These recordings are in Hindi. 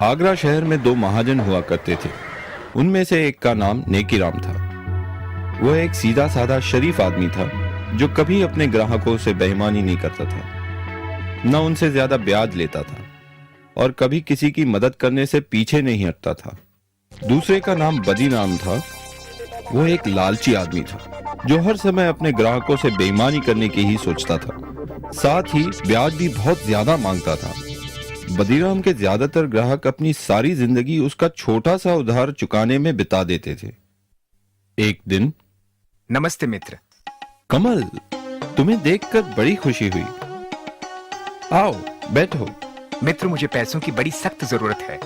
आगरा शहर में दो महाजन हुआ करते थे। उनमें से एक का नाम नेकीराम था। वह एक सीधा साधा शरीफ आदमी था जो कभी अपने ग्राहकों से बेईमानी नहीं करता था, न उनसे ज्यादा ब्याज लेता था और कभी किसी की मदद करने से पीछे नहीं हटता था। दूसरे का नाम बदीराम था। वह एक लालची आदमी था जो हर समय अपने ग्राहकों से बेईमानी करने की ही सोचता था, साथ ही ब्याज भी बहुत ज्यादा मांगता था। बदीराम के ज्यादातर ग्राहक अपनी सारी जिंदगी उसका छोटा सा उधार चुकाने में बिता देते थे। एक दिन, नमस्ते मित्र। कमल, तुम्हें देखकर बड़ी खुशी हुई। आओ बैठो। मित्र, मुझे पैसों की बड़ी सख्त जरूरत है।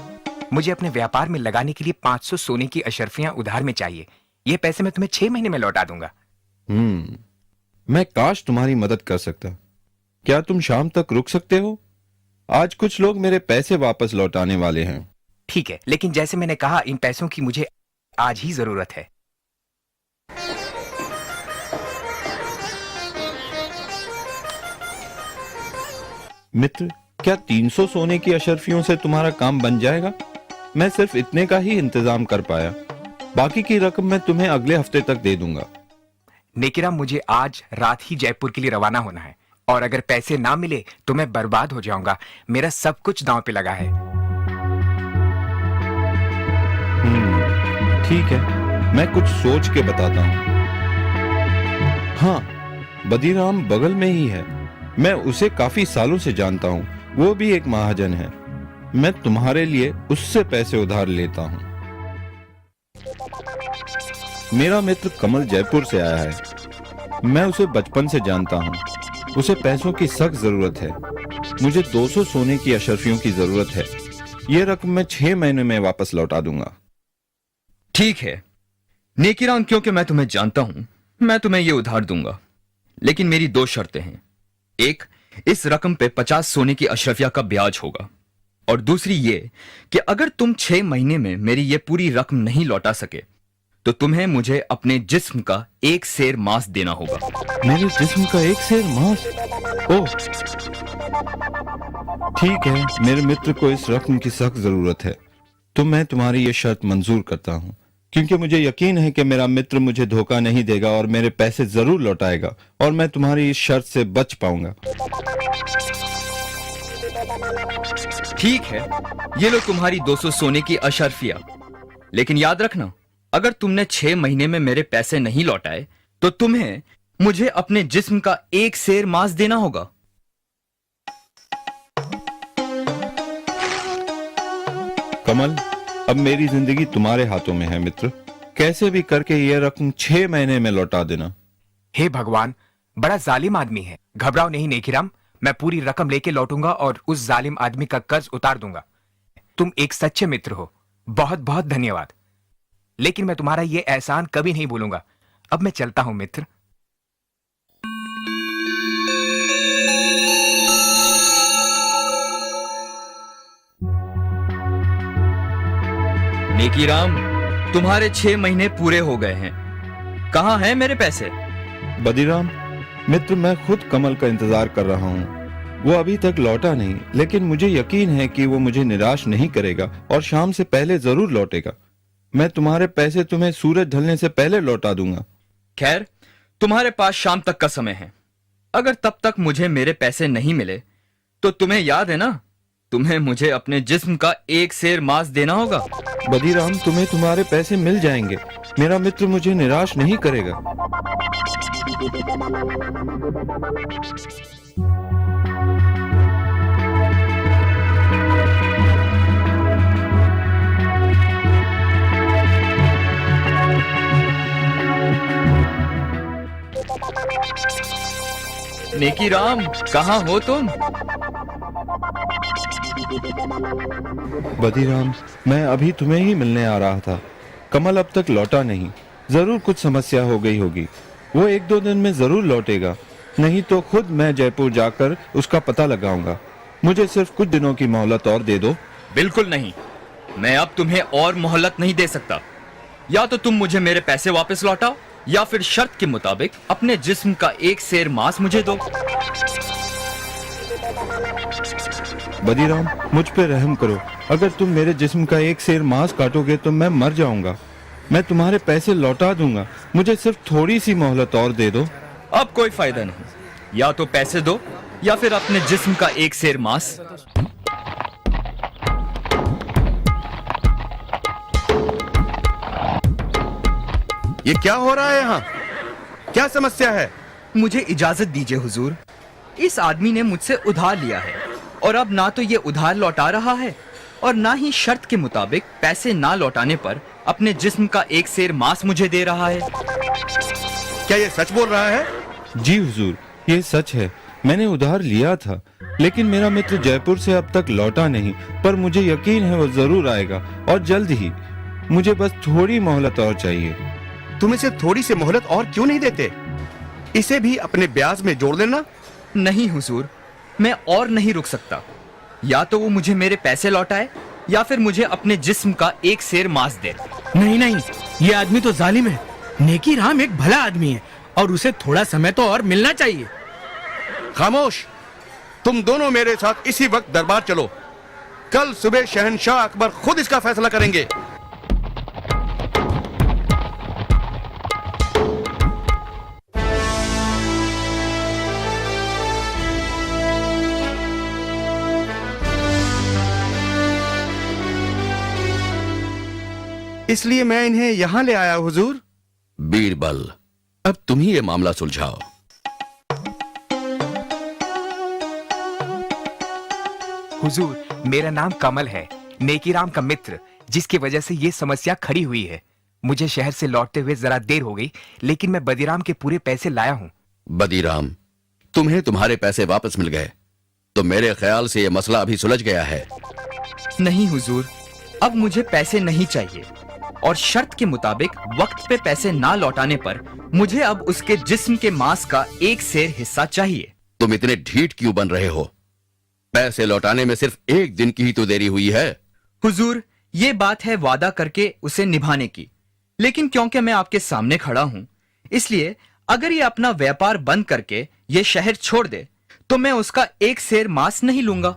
मुझे अपने व्यापार में लगाने के लिए 500 सोने की अशर्फियां उधार में चाहिए। ये पैसे मैं तुम्हें 6 महीने में लौटा दूंगा। मैं काश तुम्हारी मदद कर सकता। क्या तुम शाम तक रुक सकते हो? आज कुछ लोग मेरे पैसे वापस लौटाने वाले हैं। ठीक है, लेकिन जैसे मैंने कहा, इन पैसों की मुझे आज ही जरूरत है। मित्र, क्या 300 सोने की अशर्फियों से तुम्हारा काम बन जाएगा? मैं सिर्फ इतने का ही इंतजाम कर पाया। बाकी की रकम मैं तुम्हें अगले हफ्ते तक दे दूंगा। नेकीराम, मुझे आज रात ही जयपुर के लिए रवाना होना है और अगर पैसे ना मिले तो मैं बर्बाद हो जाऊंगा। मेरा सब कुछ दांव पे लगा है। ठीक है, मैं कुछ सोच के बताता हूँ। हाँ, बदीराम बगल में ही है। मैं उसे काफी सालों से जानता हूँ। वो भी एक महाजन है। मैं तुम्हारे लिए उससे पैसे उधार लेता हूँ। मेरा मित्र कमल जयपुर से आया है। मैं उसे बचपन से जानता हूँ। उसे पैसों की सख्त जरूरत है। मुझे 200 सोने की अशर्फियों की जरूरत है। यह रकम मैं 6 महीने में वापस लौटा दूंगा। ठीक है नेकीराम, क्योंकि मैं तुम्हें जानता हूं, मैं तुम्हें यह उधार दूंगा, लेकिन मेरी 2 शर्तें हैं। एक, इस रकम पे 50 सोने की अशरफिया का ब्याज होगा, और दूसरी ये कि अगर तुम 6 महीने में मेरी ये पूरी रकम नहीं लौटा सके तो तुम्हें मुझे अपने जिस्म का 1 सेर मांस देना होगा। मेरे जिस्म का 1 सेर मांस? ओह, ठीक है। मेरे मित्र को इस रकम की सख्त जरूरत है, तो मैं तुम्हारी ये शर्त मंजूर करता हूँ, क्योंकि मुझे यकीन है कि मेरा मित्र मुझे धोखा नहीं देगा और मेरे पैसे जरूर लौटाएगा और मैं तुम्हारी इस शर्त से बच पाऊंगा। ठीक है, ये लो तुम्हारी 200 सोने की अशरफिया, लेकिन याद रखना, अगर तुमने 6 महीने में मेरे पैसे नहीं लौटाए तो तुम्हें मुझे अपने जिस्म का 1 सेर मांस देना होगा। कमल, अब मेरी जिंदगी तुम्हारे हाथों में है मित्र। कैसे भी करके यह रकम 6 महीने में लौटा देना। हे भगवान, बड़ा जालिम आदमी है। घबराओ नहीं नेकीराम, मैं पूरी रकम लेके लौटूंगा और उस जालिम आदमी का कर्ज उतार दूंगा। तुम एक सच्चे मित्र हो। बहुत बहुत धन्यवाद। लेकिन मैं तुम्हारा ये एहसान कभी नहीं भूलूंगा। अब मैं चलता हूं मित्र। नेकीराम, तुम्हारे 6 महीने पूरे हो गए हैं। कहां हैं मेरे पैसे? बदीराम मित्र, मैं खुद कमल का इंतजार कर रहा हूँ। वो अभी तक लौटा नहीं, लेकिन मुझे यकीन है कि वो मुझे निराश नहीं करेगा और शाम से पहले जरूर लौटेगा। मैं तुम्हारे पैसे तुम्हें सूरज ढलने से पहले लौटा दूंगा। खैर, तुम्हारे पास शाम तक का समय है। अगर तब तक मुझे मेरे पैसे नहीं मिले तो तुम्हें याद है ना, तुम्हें मुझे अपने जिस्म का 1 सेर मांस देना होगा। बदीराम, तुम्हें तुम्हारे पैसे मिल जाएंगे। मेरा मित्र मुझे निराश नहीं करेगा। नेकीराम, कहां हो तुम? बदीराम, मैं अभी तुम्हें ही मिलने आ रहा था। कमल अब तक लौटा नहीं। जरूर कुछ समस्या हो गई होगी। वो 1-2 दिन में जरूर लौटेगा, नहीं तो खुद मैं जयपुर जाकर उसका पता लगाऊंगा। मुझे सिर्फ कुछ दिनों की मोहलत और दे दो। बिल्कुल नहीं, मैं अब तुम्हें और मोहलत नहीं दे सकता। या तो तुम मुझे मेरे पैसे वापस लौटाओ या फिर शर्त के मुताबिक अपने जिस्म का 1 सेर मांस मुझे दो। बदीराम, मुझ पे रहम करो। अगर तुम मेरे जिस्म का एक सेर मांस काटोगे तो मैं मर जाऊंगा। मैं तुम्हारे पैसे लौटा दूंगा, मुझे सिर्फ थोड़ी सी मोहलत और दे दो। अब कोई फायदा नहीं, या तो पैसे दो या फिर अपने जिस्म का एक सेर मांस। ये क्या हो रहा है यहाँ? क्या समस्या है? मुझे इजाजत दीजिए हुजूर। इस आदमी ने मुझसे उधार लिया है और अब ना तो ये उधार लौटा रहा है और ना ही शर्त के मुताबिक पैसे ना लौटाने पर अपने जिस्म का एक सेर मांस मुझे दे रहा है। क्या ये सच बोल रहा है? जी हुजूर, ये सच है। मैंने उधार लिया था, लेकिन मेरा मित्र जयपुर से अब तक लौटा नहीं, पर मुझे यकीन है वो जरूर आएगा और जल्द ही। मुझे बस थोड़ी मोहलत और चाहिए। तुम इसे थोड़ी सी मोहलत और क्यों नहीं देते? इसे भी अपने ब्याज में जोड़ लेना। नहीं हुजूर, मैं और नहीं रुक सकता। या तो वो मुझे मेरे पैसे लौटाए या फिर मुझे अपने जिस्म का एक सेर मांस दे। नहीं नहीं, ये आदमी तो जालिम है। नेकी राम एक भला आदमी है और उसे थोड़ा समय तो और मिलना चाहिए। खामोश! तुम दोनों मेरे साथ इसी वक्त दरबार चलो। कल सुबह शहंशाह अकबर खुद इसका फैसला करेंगे। इसलिए मैं इन्हें यहां ले आया हुजूर। बीरबल, अब तुम ही ये मामला सुलझाओ। हुजूर, मेरा नाम कमल है, नेकीराम का मित्र, जिसकी वजह से ये समस्या खड़ी हुई है। मुझे शहर से लौटते हुए जरा देर हो गई, लेकिन मैं बदीराम के पूरे पैसे लाया हूँ। बदीराम, तुम्हें तुम्हारे पैसे वापस मिल गए, तो मेरे ख्याल से ये मसला अभी सुलझ गया है। नहीं हुजूर, अब मुझे पैसे नहीं चाहिए और शर्त के मुताबिक वक्त पे पैसे ना लौटाने पर मुझे अब उसके जिस्म के मांस का एक सेर हिस्सा चाहिए। तुम इतने ढीठ क्यों बन रहे हो? पैसे लौटाने में सिर्फ एक दिन की ही तो देरी हुई है। हुजूर, ये बात है वादा करके उसे निभाने की, लेकिन क्योंकि मैं आपके सामने खड़ा हूँ, इसलिए अगर ये अपना व्यापार बंद करके ये शहर छोड़ दे तो मैं उसका एक सेर मांस नहीं लूंगा।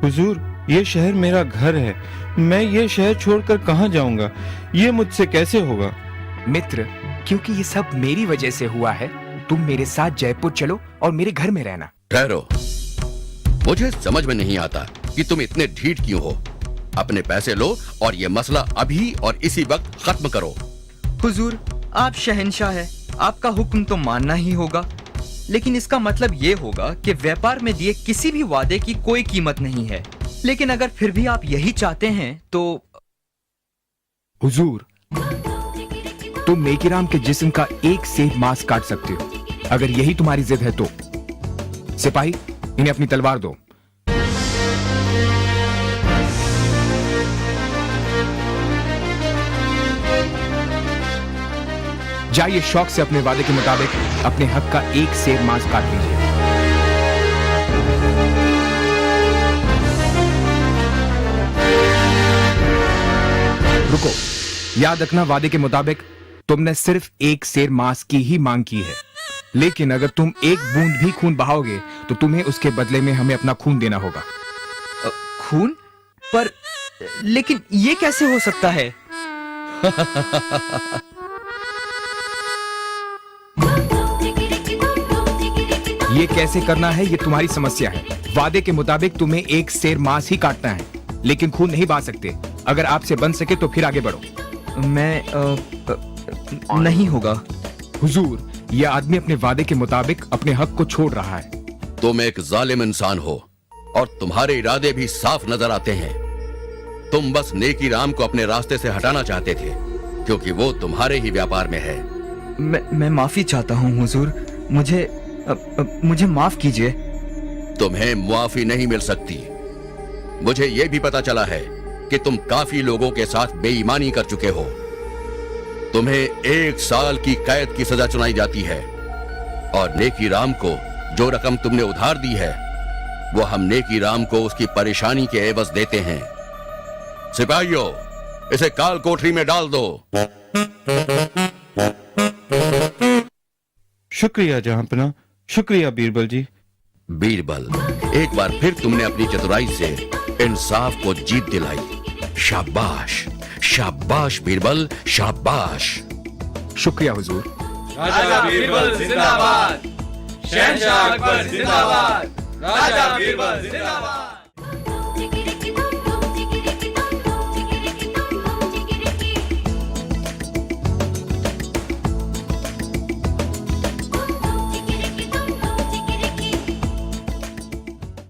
हुजूर, ये शहर मेरा घर है। मैं ये शहर छोड़कर कहाँ जाऊंगा? ये मुझसे कैसे होगा? मित्र, क्योंकि ये सब मेरी वजह से हुआ है, तुम मेरे साथ जयपुर चलो और मेरे घर में रहना। ठहरो, मुझे समझ में नहीं आता कि तुम इतने ढीठ क्यों हो। अपने पैसे लो और ये मसला अभी और इसी वक्त खत्म करो। हुजूर, आप शहंशाह है, आपका हुक्म तो मानना ही होगा, लेकिन इसका मतलब ये होगा कि व्यापार में दिए किसी भी वादे की कोई कीमत नहीं है। लेकिन अगर फिर भी आप यही चाहते हैं तो। हुजूर, तुम नेकीराम के जिस्म का एक सेर मांस काट सकते हो, अगर यही तुम्हारी जिद है तो। सिपाही, इन्हें अपनी तलवार दो। जाइए शौक से अपने वादे के मुताबिक अपने हक का एक सेर मांस काट लीजिए। रुको, याद रखना, वादे के मुताबिक तुमने सिर्फ एक सेर मांस की ही मांग की है, लेकिन अगर तुम एक बूंद भी खून बहाओगे तो तुम्हें उसके बदले में हमें अपना खून देना होगा। खून? पर लेकिन ये कैसे हो सकता है? ये कैसे करना है ये तुम्हारी समस्या है। वादे के मुताबिक तुम्हें एक सेर मांस ही काटना है, लेकिन खून नहीं बहा सकते। अगर आपसे बन सके तो फिर आगे बढ़ो। मैं नहीं होगा। हुजूर, यह आदमी अपने वादे के मुताबिक अपने हक को छोड़ रहा है। तुम एक जालिम इंसान हो और तुम्हारे इरादे भी साफ नजर आते हैं। तुम बस नेकीराम को अपने रास्ते से हटाना चाहते थे, क्योंकि वो तुम्हारे ही व्यापार में है। मैं माफी चाहता हूँ हुजूर, मुझे माफ कीजिए। तुम्हें मुआफी नहीं मिल सकती। मुझे यह भी पता चला है कि तुम काफी लोगों के साथ बेईमानी कर चुके हो। तुम्हें 1 साल की कैद की सजा सुनाई जाती है और नेकीराम को जो रकम तुमने उधार दी है वो हम नेकीराम को उसकी परेशानी के एवज देते हैं। सिपाहियों, इसे काल कोठरी में डाल दो। शुक्रिया जहांपना, शुक्रिया बीरबल जी। बीरबल, एक बार फिर तुमने अपनी चतुराई से इंसाफ को जीत दिलाई। शाबाश, शाबाश बीरबल, शाबाश। शुक्रिया हुजूर। राजा बीरबल जिंदाबाद, शहंशाह अकबर जिंदाबाद, राजा बीरबल जिंदाबाद।